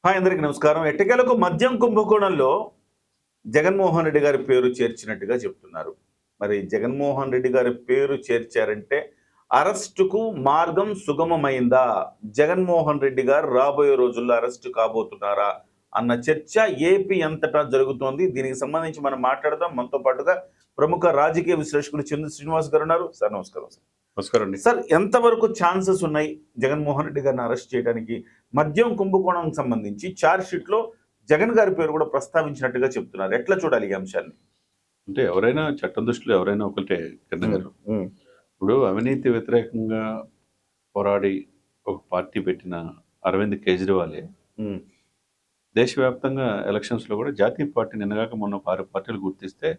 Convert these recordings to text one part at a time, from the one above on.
Hi అందరికి నమస్కారం. ఎట్టకేలకు మద్యం కుంభకోణంలో జగన్మోహన్ రెడ్డి గారి పేరు చేర్చినట్టుగా చెప్తున్నారు. మరి జగన్మోహన్ రెడ్డి గారి పేరు చేర్చారంటే అరెస్టుకు మార్గం సుగమమైందా? జగన్మోహన్ రెడ్డి గారు రాబోయే రోజుల్లో అరెస్టు కాబోతున్నారా అన్న చర్చ ఏపీ అంతటా జరుగుతోంది. దీనికి సంబంధించి మనం మాట్లాడదాం. మనతో పాటుగా ప్రముఖ రాజకీయ విశ్లేషకులు చంద్ర శ్రీనివాస్ గారు ఉన్నారు. సార్ నమస్కారం. నమస్కారం అండి. సార్, ఎంతవరకు ఛాన్సెస్ ఉన్నాయి జగన్మోహన్ రెడ్డి గారిని అరెస్ట్ చేయడానికి? మద్యం కుంభకోణం సంబంధించి ఛార్జ్ షీట్ లో జగన్ గారి పేరు కూడా ప్రస్తావించినట్టుగా చెప్తున్నారు. ఎట్లా చూడాలి ఈ అంశాన్ని? అంటే ఎవరైనా చట్టం దృష్టిలో ఎవరైనా ఒకటే కిరణ్ గారు. ఇప్పుడు అవినీతి వ్యతిరేకంగా పోరాడి ఒక పార్టీ పెట్టిన అరవింద్ కేజ్రీవాలే దేశవ్యాప్తంగా ఎలక్షన్స్ లో కూడా జాతీయ పార్టీ నిన్నగాక మొన్న 6 పార్టీలు గుర్తిస్తే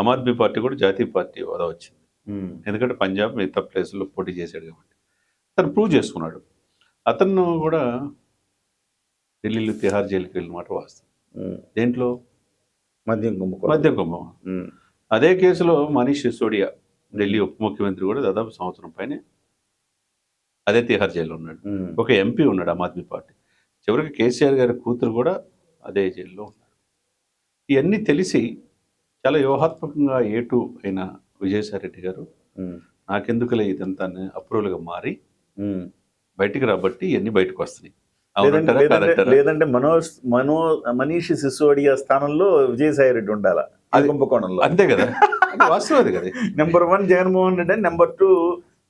ఆమ్ ఆద్మీ పార్టీ కూడా జాతీయ పార్టీ హోదా వచ్చింది. ఎందుకంటే పంజాబ్ మిగతా ప్లేసుల్లో పోటీ చేశాడు కాబట్టి తను ప్రూవ్ చేసుకున్నాడు. అతను కూడా ఢిల్లీలో తిహార్ జైలుకి వెళ్ళిన మాట వాస్తవం. దేంట్లో? మద్యం కుంభకోణం. అదే కేసులో మనీష్ సిసోడియా ఢిల్లీ ఉప ముఖ్యమంత్రి కూడా దాదాపు సంవత్సరం పైన అదే తిహార్ జైల్లో ఉన్నాడు. ఒక ఎంపీ ఉన్నాడు ఆమ్ ఆద్మీ పార్టీ. చివరికి కేసీఆర్ గారి కూతురు కూడా అదే జైల్లో ఉన్నారు. ఇవన్నీ తెలిసి చాలా వ్యూహాత్మకంగా ఏటు అయిన విజయసాయి రెడ్డి గారు నాకెందుకులే ఇదంతా అప్రూవల్గా మారి బయటికి రాబట్టి ఇవన్నీ బయటకు వస్తున్నాయి. లేదంటే మనీష్ సిసోడియా స్థానంలో విజయసాయి రెడ్డి ఉండాలా అది కుంభకోణంలో? అంతే కదా, వాస్తవం అది కదా. నెంబర్ 1 జగన్మోహన్ రెడ్డి, నెంబర్ 2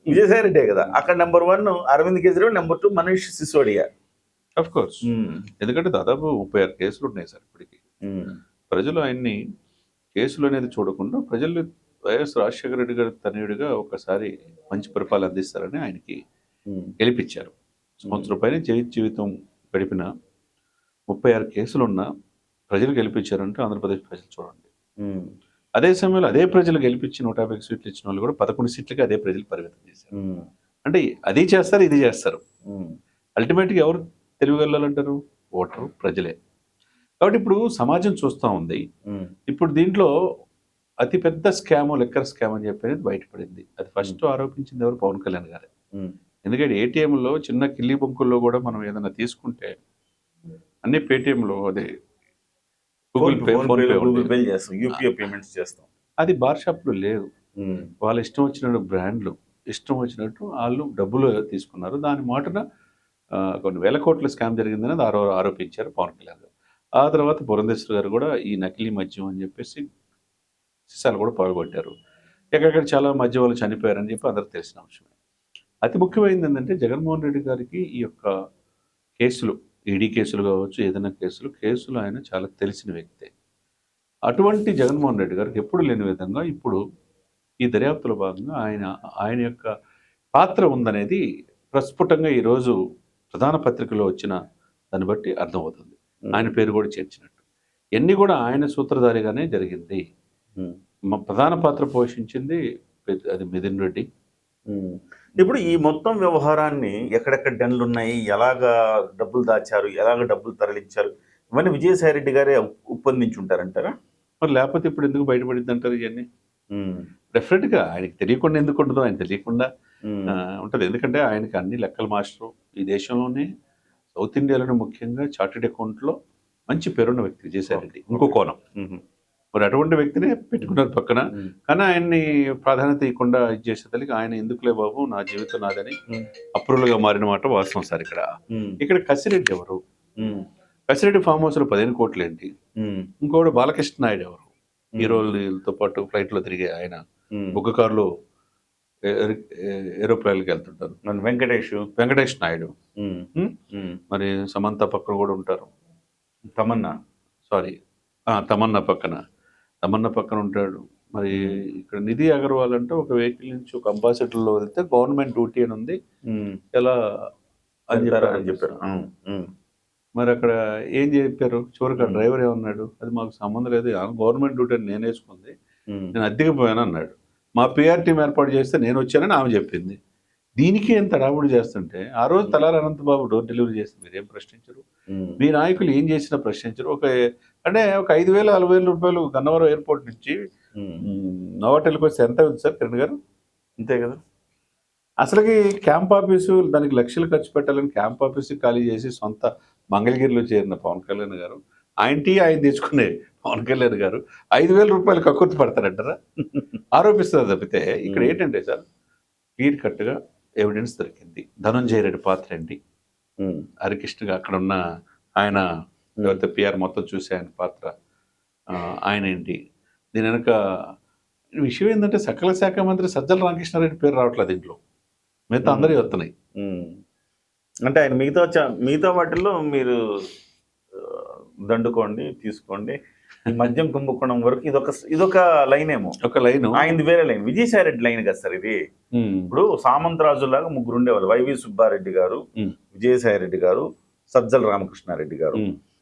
విజయసాయి రెడ్డే కదా. అక్కడ number 1 Arvind Kejriwal, number 2 Manish Sisodia. Of course. ఎందుకంటే దాదాపు 36 కేసులు ఉన్నాయి సార్ ఇప్పటికి. ప్రజలు ఆయన్ని కేసులు అనేది చూడకుండా ప్రజలు వైఎస్ రాజశేఖర రెడ్డి గారి తనయుడిగా ఒకసారి మంచి పరిపాలన అందిస్తారని ఆయనకి గెలిపించారు. సంవత్సరం పైన జీవితం గడిపిన 36 కేసులున్న ప్రజలు గెలిపించారంటే ఆంధ్రప్రదేశ్ ప్రజలు చూడండి. అదే సమయంలో అదే ప్రజలు గెలిపించి 150 సీట్లు ఇచ్చిన వాళ్ళు కూడా 11 సీట్లకి అదే ప్రజలు పరిమితం చేశారు. అంటే అది చేస్తారు, ఇది చేస్తారు. అల్టిమేట్గా ఎవరు తెలివిగలంటారు? ఓటరు, ప్రజలే. కాబట్టి ఇప్పుడు సమాజం చూస్తూ ఉంది. ఇప్పుడు దీంట్లో అతిపెద్ద స్కామ్ లిక్కర్ స్కామ్ అని చెప్పేది బయటపడింది. అది ఫస్ట్ ఆరోపించింది ఎవరు? పవన్ కళ్యాణ్ గారే. ఎందుకంటే ఏటీఎంలో చిన్న కిల్లీ బంకుల్లో కూడా మనం ఏదైనా తీసుకుంటే అన్ని పేటిఎంలో అదే గూగుల్ పే చేస్తాం, యూపీఐ పేమెంట్స్ చేస్తాం. అది బార్ షాప్లో లేదు. వాళ్ళు ఇష్టం వచ్చినట్టు బ్రాండ్లు ఇష్టం వచ్చినట్టు వాళ్ళు డబ్బులు తీసుకున్నారు. దాని మాటన కొన్ని వేల కోట్ల స్కామ్ జరిగిందని ఆరోపించారు పవన్ కళ్యాణ్ గారు. ఆ తర్వాత పురంధేశ్వర్ గారు కూడా ఈ నకిలీ మద్యం అని చెప్పేసి సీసాలు కూడా పగలగొట్టారు. ఎక్కడెక్కడ చాలా మధ్య వాళ్ళు చనిపోయారని చెప్పి అందరికి తెలిసిన అంశమే. అతి ముఖ్యమైనది ఏంటంటే జగన్మోహన్ రెడ్డి గారికి ఈ యొక్క కేసులు, ఈడీ కేసులు కావచ్చు, ఏదైనా కేసులు ఆయన చాలా తెలిసిన వ్యక్తే. అటువంటి జగన్మోహన్ రెడ్డి గారికి ఎప్పుడు లేని విధంగా ఇప్పుడు ఈ దర్యాప్తులో భాగంగా ఆయన యొక్క పాత్ర ఉందనేది ప్రస్ఫుటంగా ఈరోజు ప్రధాన పత్రికలో వచ్చిన దాన్ని బట్టి అర్థమవుతుంది. ఆయన పేరు కూడా చేర్చినట్టు ఎన్ని కూడా ఆయన సూత్రధారిగానే జరిగింది. ప్రధాన పాత్ర పోషించింది అది మిథున్ రెడ్డి. ఇప్పుడు ఈ మొత్తం వ్యవహారాన్ని ఎక్కడెక్కడ డన్లు ఉన్నాయి, ఎలాగా డబ్బులు దాచారు, ఎలాగ డబ్బులు తరలించారు, ఇవన్నీ విజయసాయి రెడ్డి గారే ఉప్పందించి ఉంటారంటారా? మరి లేకపోతే ఇప్పుడు ఎందుకు బయటపడింది అంటారు? ఇవన్నీ డెఫినెట్గా ఆయనకి తెలియకుండా ఎందుకు ఉంటుందో, ఆయన తెలియకుండా ఉంటుంది. ఎందుకంటే ఆయనకి అన్ని లెక్కల మాస్టరు. ఈ దేశంలోనే సౌత్ ఇండియాలోనే ముఖ్యంగా చార్టెడ్ అకౌంట్లో మంచి పేరున్న వ్యక్తి విజయసాయి రెడ్డి. ఇంకో కోణం. మరి అటువంటి వ్యక్తినే పెట్టుకున్నారు పక్కన. కానీ ఆయన్ని ప్రాధాన్యత ఇవ్వకుండా ఇది చేసేదానికి ఆయన ఎందుకులే బాబు, నా జీవితం నాదని అప్రూవల్గా మారిన మాట వాస్తవం సార్. ఇక్కడ కసిరెడ్డి ఎవరు? కసిరెడ్డి ఫామ్ హౌస్లో 15 కోట్లు ఏంటి? ఇంకోటి బాలకృష్ణ నాయుడు ఎవరు? హీరోలతో పాటు ఫ్లైట్లో తిరిగే ఆయన బుగ్గ కారులో ఏరోప్లేన్కి వెళ్తుంటారు. వెంకటేష్ నాయుడు. మరి సమంత పక్కన కూడా ఉంటారు. తమన్నా పక్కన ఉంటాడు. మరి ఇక్కడ నిధి అగర్వాల్ అంటే ఒక వెహికల్ నుంచి ఒక అంబాసిడర్లో వెళ్తే గవర్నమెంట్ డ్యూటీ అని ఉంది, ఎలా అని చెప్పారు. మరి అక్కడ ఏం చెప్పారు? చివరికి డ్రైవర్ ఏమన్నాడు? అది మాకు సంబంధం లేదు, గవర్నమెంట్ డ్యూటీ అని నేను వేసుకుంది, నేను అద్దెకి పోయాను అన్నాడు. మా పిఆర్ టీం ఏర్పాటు చేస్తే నేను వచ్చానని ఆమె చెప్పింది. దీనికి ఎంత అడావుడు చేస్తుంటే ఆ రోజు తలారి అనంతబాబు డోర్ డెలివరీ చేస్తే మీరేం ప్రశ్నించరు? మీ నాయకులు ఏం చేసినా ప్రశ్నించరు. ఒక 5,000-6,000 రూపాయలు గన్నవరం ఎయిర్పోర్ట్ నుంచి నోవాటెల్కి వస్తే ఎంత అవుతుంది సార్ కిరణ్ గారు? అంతే కదా. అసలుకి క్యాంప్ ఆఫీసు దానికి లక్షలు ఖర్చు పెట్టాలని క్యాంప్ ఆఫీసు ఖాళీ చేసి సొంత మంగళగిరిలో చేరిన పవన్ కళ్యాణ్ గారు ఆయన తెచ్చుకునే పవన్ కళ్యాణ్ గారు 5,000 రూపాయలు కక్కుర్తి పడతారంటారా? ఆరోపిస్తారు తప్పితే ఇక్కడ ఏంటంటే సార్ క్లియర్ కట్గా ఎవిడెన్స్ దొరికింది. ధనంజయ రెడ్డి పాత్ర ఏంటి, హరికృష్ణగా అక్కడ ఉన్న ఆయన ఎవరైతే పిఆర్ మొత్తం చూసే ఆయన పాత్ర ఆయన ఏంటి, దీని వెనక విషయం ఏంటంటే సకల శాఖ మంత్రి సజ్జల రామకృష్ణారెడ్డి పేరు రావట్లేదు దీంట్లో, మిగతా అందరూ వస్తున్నాయి. అంటే ఆయన మిగతా వాటిల్లో మీరు దండుకోండి, తీసుకోండి. మద్యం కుంభకోణం వరకు ఇదొక లైన్ ఏమో, ఒక లైన్. ఆయనది వేరే లైన్, విజయసాయి రెడ్డి లైన్ కదా సార్ ఇది. ఇప్పుడు సామంతరాజులాగా ముగ్గురు ఉండేవాళ్ళు, వైవి సుబ్బారెడ్డి గారు, విజయసాయి రెడ్డి గారు, సజ్జల రామకృష్ణారెడ్డి గారు.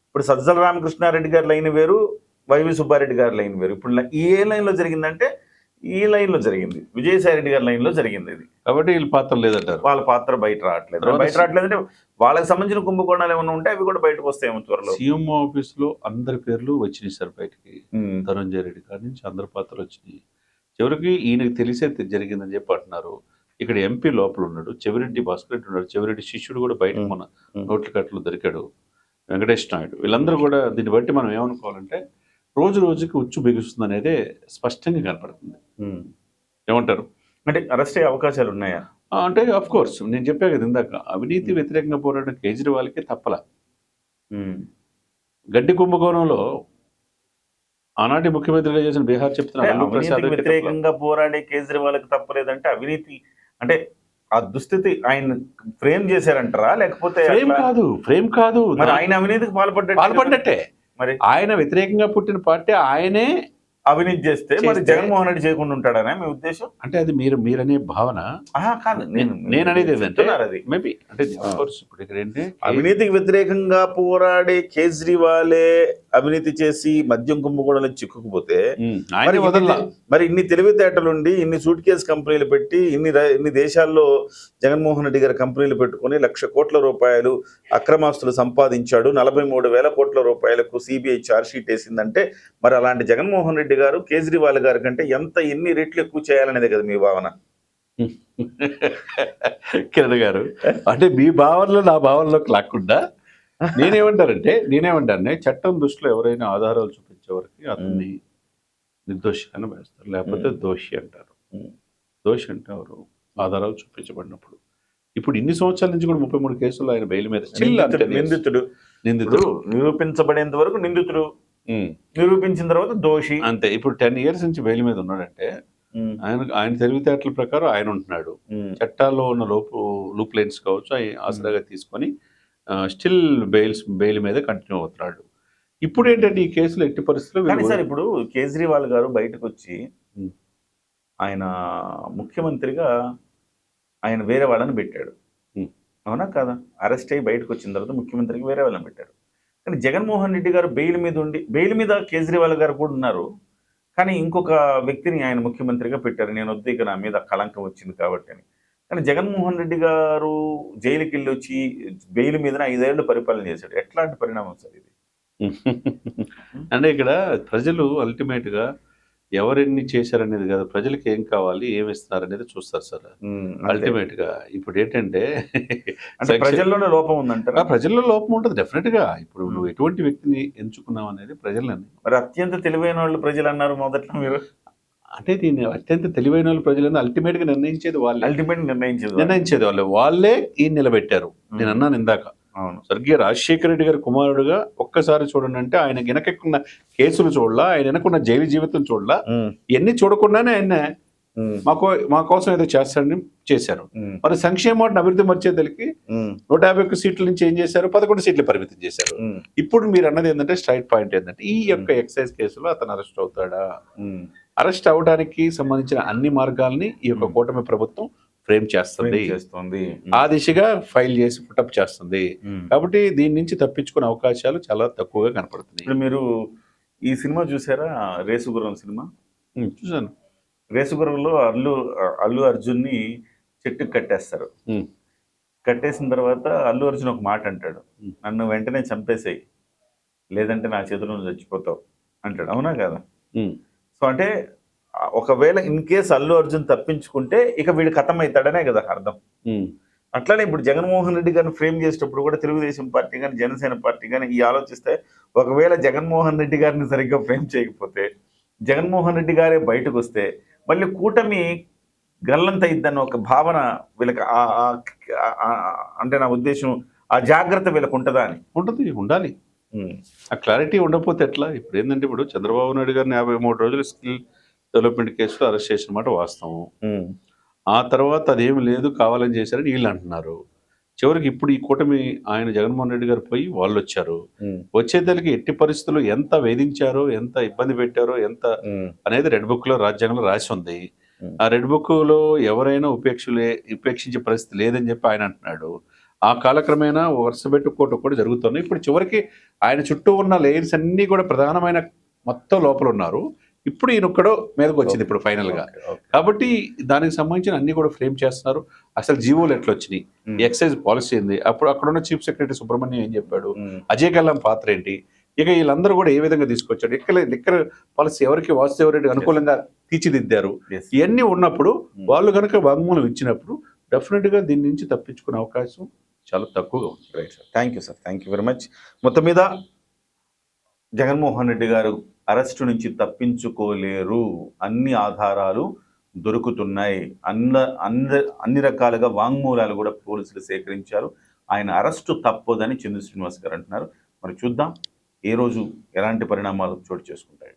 ఇప్పుడు సజ్జల రామకృష్ణారెడ్డి గారి లైన్ వేరు, వైవి సుబ్బారెడ్డి గారి లైన్ వేరు. ఇప్పుడు ఏ లైన్ లో జరిగిందంటే ఈ లైన్ లో జరిగింది, విజయసాయి రెడ్డి గారి లైన్ లో జరిగింది ఇది. కాబట్టి వీళ్ళ పాత్ర లేదంటారు, వాళ్ళ పాత్ర బయట రావట్లేదు అంటే వాళ్ళకి సంబంధించిన కుంభకోణాలు ఏమైనా ఉంటే అవి కూడా బయటకు వస్తాయేమో త్వరలో. సీఎం ఆఫీస్ లో అందరి పేర్లు వచ్చినాయి సార్ బయటికి, ధనంజయ రెడ్డి గారి నుంచి అందరి పాత్రలు వచ్చినాయి. చివరికి ఈయనకి తెలిసే జరిగిందని చెప్పి అంటున్నారు. ఇక్కడ ఎంపీ లోపల ఉన్నాడు, చెవిరెడ్డి భాస్కర్ రెడ్డి ఉన్నాడు, చెవిరెడ్డి శిష్యుడు కూడా బయటకు మన నోట్ల కట్టలు దొరికాడు, వెంకటేష్ నాయుడు. వీళ్ళందరూ కూడా దీన్ని బట్టి మనం ఏమనుకోవాలంటే రోజు రోజుకి ఉచ్చు బిగుస్తుంది అనేది స్పష్టంగా కనపడుతుంది. ఏమంటారు? అంటే అరెస్ట్ అయ్యే అవకాశాలు ఉన్నాయా అంటే అఫ్ కోర్స్ నేను చెప్పా కదా ఇందాక, అవినీతి వ్యతిరేకంగా పోరాడిన కేజ్రీవాల్కి తప్పల. గడ్డి కుంభకోణంలో ఆనాటి ముఖ్యమంత్రిగా చేసిన బీహార్ చెప్తున్నారు వ్యతిరేకంగా పోరాడే కేజ్రీవాల్కి తప్పలేదంటే అవినీతి అంటే ఆ దుస్థితి ఆయన ఫ్రేమ్ చేశారంటారా, లేకపోతే ఫ్రేమ్ కాదు మరి ఆయన అవినీతికి పాల్పడ్డట్టే. మరి ఆయన వ్యతిరేకంగా పుట్టిన పార్టీ ఆయనే అవినీతి చేస్తే మరి జగన్మోహన్ రెడ్డి చేయకుండా ఉంటాడనే మీ ఉద్దేశం? అంటే అది మీరనే భావన కాదు, నేను అనేది ఏంటంటే మేబీ అంటే ఇప్పుడు ఇక్కడ ఏంటి, అవినీతికి వ్యతిరేకంగా పోరాడే కేజ్రీవాలే అవినీతి చేసి మద్యం కుంభకోణంలో చిక్కుకుపోతే మరి ఇన్ని తెలివితేటలుండి ఇన్ని సూట్ కేసు కంపెనీలు పెట్టి ఇన్ని దేశాల్లో జగన్మోహన్ రెడ్డి గారి కంపెనీలు పెట్టుకుని 1,00,000 కోట్ల రూపాయలు అక్రమాస్తులు సంపాదించాడు, 43,000 కోట్ల రూపాయలకు సిబిఐ ఛార్జ్షీట్ వేసిందంటే మరి అలాంటి జగన్మోహన్ రెడ్డి గారు కేజ్రీవాల్ గారి కంటే ఎన్ని రెట్లు ఎక్కువ చేయాలనేది కదా మీ భావన? కిరణ్ గారు అంటే మీ భావనలో నా భావనలోకి లాక్కుండా నేనేమంటానంటే చట్టం దృష్టిలో ఎవరైనా ఆధారాలు చూపించే వరకు అతన్ని నిర్దోషిగానే వేస్తారు, లేకపోతే దోషి అంటారు. దోషి అంటే ఎవరు? ఆధారాలు చూపించబడినప్పుడు. ఇప్పుడు ఇన్ని సంవత్సరాల నుంచి కూడా 33 కేసులు ఆయన బెయిల్ మీద నిందితుడు నిరూపించబడేంత వరకు నిందితుడు, నిరూపించిన తర్వాత దోషి అంతే. ఇప్పుడు 10 years నుంచి బెయిల్ మీద ఉన్నాడంటే ఆయన తెలివితేటల ప్రకారం ఆయన ఉంటున్నాడు. చట్టాల్లో ఉన్న లూప్ లైన్స్ కావచ్చు ఆసరాగా తీసుకొని స్టిల్ బెయిల్ మీద కంటిన్యూ అవుతున్నాడు. ఇప్పుడు ఏంటంటే ఈ కేసులో ఎట్టి పరిస్థితుల్లో సార్ ఇప్పుడు కేజ్రీవాల్ గారు బయటకు వచ్చి ఆయన ముఖ్యమంత్రిగా ఆయన వేరే వాళ్ళని పెట్టాడు, అవునా కాదా? అరెస్ట్ అయ్యి బయటకు వచ్చిన తర్వాత ముఖ్యమంత్రికి వేరే వాళ్ళని పెట్టారు. కానీ జగన్మోహన్ రెడ్డి గారు బెయిల్ మీద కేజ్రీవాల్ గారు కూడా ఉన్నారు, కానీ ఇంకొక వ్యక్తిని ఆయన ముఖ్యమంత్రిగా పెట్టారు. నేను వద్దు, ఇక నా మీద కళంకం వచ్చింది కాబట్టి అని. కానీ జగన్మోహన్ రెడ్డి గారు జైలుకి వెళ్ళి వచ్చి బెయిల్ మీద 5 ఏళ్ళు పరిపాలన చేశాడు. ఎట్లాంటి పరిణామం సార్ ఇది? అంటే ఇక్కడ ప్రజలు అల్టిమేట్గా ఎవరెన్ని చేశారనేది కాదు, ప్రజలకు ఏం కావాలి ఏమి ఇస్తున్నారు అనేది చూస్తారు సార్ అల్టిమేట్ గా. ఇప్పుడు ఏంటంటే ప్రజల్లోనే లోపం ఉందంటారా? ప్రజల్లో లోపం ఉంటుంది డెఫినెట్ గా. ఇప్పుడు నువ్వు ఎటువంటి వ్యక్తిని ఎంచుకున్నావు అనేది ప్రజలని. మరి అత్యంత తెలివైన వాళ్ళు ప్రజలు అన్నారు మొదట్లో మీరు. అంటే దీన్ని అత్యంత తెలివైన వాళ్ళు ప్రజలని అల్టిమేట్ గా నిర్ణయించేది వాళ్ళు. వాళ్ళే ఈ నిలబెట్టారు. నేను అన్నాను ఇందాక, స్వర్గీయ రాజశేఖర రెడ్డి గారి కుమారుడుగా ఒక్కసారి చూడండి అంటే ఆయన వెనకెక్కున్న కేసులు చూడలా, ఆయన వెనకున్న జైలు జీవితం చూడలా, ఇవన్నీ చూడకుండానే ఆయన మా కోసం ఏదో చేస్తాడని చేశారు. మరి సంక్షేమాన్ని అభివృద్ధి మర్చేదలికి 151 సీట్ల నుంచి ఏం చేశారు, 11 సీట్లు పరిమితం చేశారు. ఇప్పుడు మీరు అన్నది ఏంటంటే స్ట్రైట్ పాయింట్ ఏంటంటే ఈ యొక్క ఎక్సైజ్ కేసులో అతను అరెస్ట్ అవుతాడా? అరెస్ట్ అవడానికి సంబంధించిన అన్ని మార్గాల్ని ఈ యొక్క కూటమి ప్రభుత్వం ఫ్రేమ్ చేస్తుంది, ఆ దిశగా ఫైల్ చేసి పుటప్ చేస్తుంది. కాబట్టి దీని నుంచి తప్పించుకునే అవకాశాలు చాలా తక్కువగా కనపడుతున్నాయి. ఇప్పుడు మీరు ఈ సినిమా చూసారా, రేసుగుర్రం సినిమా? చూసాను. రేసుగుర్రంలో అల్లు అర్జున్ని చెట్టుకు కట్టేస్తారు. కట్టేసిన తర్వాత అల్లు అర్జున్ ఒక మాట అంటాడు, నన్ను వెంటనే చంపేసేయి లేదంటే నా చేతిలో చచ్చిపోతావు అంటాడు, అవునా కదా? సో అంటే ఒకవేళ ఇన్ కేస్ అల్లు అర్జున్ తప్పించుకుంటే ఇక వీడు ఖతం అవుతాడనే కదా అర్థం. అట్లానే ఇప్పుడు జగన్మోహన్ రెడ్డి గారిని ఫ్రేమ్ చేసేటప్పుడు కూడా తెలుగుదేశం పార్టీ కానీ జనసేన పార్టీ కానీ ఈ ఆలోచిస్తే, ఒకవేళ జగన్మోహన్ రెడ్డి గారిని సరిగ్గా ఫ్రేమ్ చేయకపోతే, జగన్మోహన్ రెడ్డి గారే బయటకు వస్తే మళ్ళీ కూటమి గల్లంత ఇద్దన్న ఒక భావన వీళ్ళకి అంటే నా ఉద్దేశం ఆ జాగ్రత్త వీళ్ళకి ఉంటుందా అని. ఉంటుంది, ఉండాలి. ఆ క్లారిటీ ఉండకపోతే ఎట్లా? ఇప్పుడు ఏంటంటే, ఇప్పుడు చంద్రబాబు నాయుడు గారిని 53 రోజులు స్కిల్ డెవలప్మెంట్ కేసులో అరెస్ట్ చేసిన మాట వాస్తవం. ఆ తర్వాత అదేమి లేదు, కావాలని చేశారని వీళ్ళు అంటున్నారు. చివరికి ఇప్పుడు ఈ కూటమి ఆయన జగన్మోహన్ రెడ్డి గారు పోయి వాళ్ళు వచ్చారు. వచ్చేదానికి ఎట్టి పరిస్థితుల్లో ఎంత వేధించారో, ఎంత ఇబ్బంది పెట్టారో, ఎంత అనేది రెడ్ బుక్ లో రాజ్యాంగంలో రాసి ఉంది. ఆ రెడ్ బుక్ లో ఎవరైనా ఉపేక్షించే పరిస్థితి లేదని చెప్పి ఆయన అంటున్నాడు. ఆ కాలక్రమేణా వరుస పెట్టుకోవటం కూడా జరుగుతున్నాయి. ఇప్పుడు చివరికి ఆయన చుట్టూ ఉన్న లేయర్స్ అన్ని కూడా ప్రధానమైన మొత్తం లోపల ఉన్నారు. ఇప్పుడు ఈయనొక్కడో మీదకి వచ్చింది ఇప్పుడు ఫైనల్ గా. కాబట్టి దానికి సంబంధించిన అన్ని కూడా ఫ్రేమ్ చేస్తున్నారు. అసలు జీవోలు ఎట్లా వచ్చినాయి, ఎక్సైజ్ పాలసీ ఏంది, అప్పుడు అక్కడ ఉన్న చీఫ్ సెక్రటరీ సుబ్రహ్మణ్యం ఏం చెప్పాడు, అజయ్ కల్లం పాత్ర ఏంటి, ఇక వీళ్ళందరూ కూడా ఏ విధంగా తీసుకొచ్చాడు, లిక్కర్ పాలసీ ఎవరికి వాసుదేవరెడ్డి అనుకూలంగా తీర్చిదిద్దారు, ఇవన్నీ ఉన్నప్పుడు వాళ్ళు కనుక వాంగ్మూలం ఇచ్చినప్పుడు డెఫినెట్ గా దీని నుంచి తప్పించుకునే అవకాశం చాలా తక్కువగా ఉంది. Right sir, thank you sir, thank you very much. మొత్తం మీద జగన్మోహన్ రెడ్డి గారు అరెస్టు నుంచి తప్పించుకోలేరు, అన్ని ఆధారాలు దొరుకుతున్నాయి, అన్ని రకాలుగా వాంగ్మూలాలు కూడా పోలీసులు సేకరించారు. ఆయన అరెస్టు తప్పదని చంద్ర శ్రీనివాస్ గారు అంటున్నారు. మరి చూద్దాం ఏ రోజు ఎలాంటి పరిణామాలు చోటు చేసుకుంటాయి.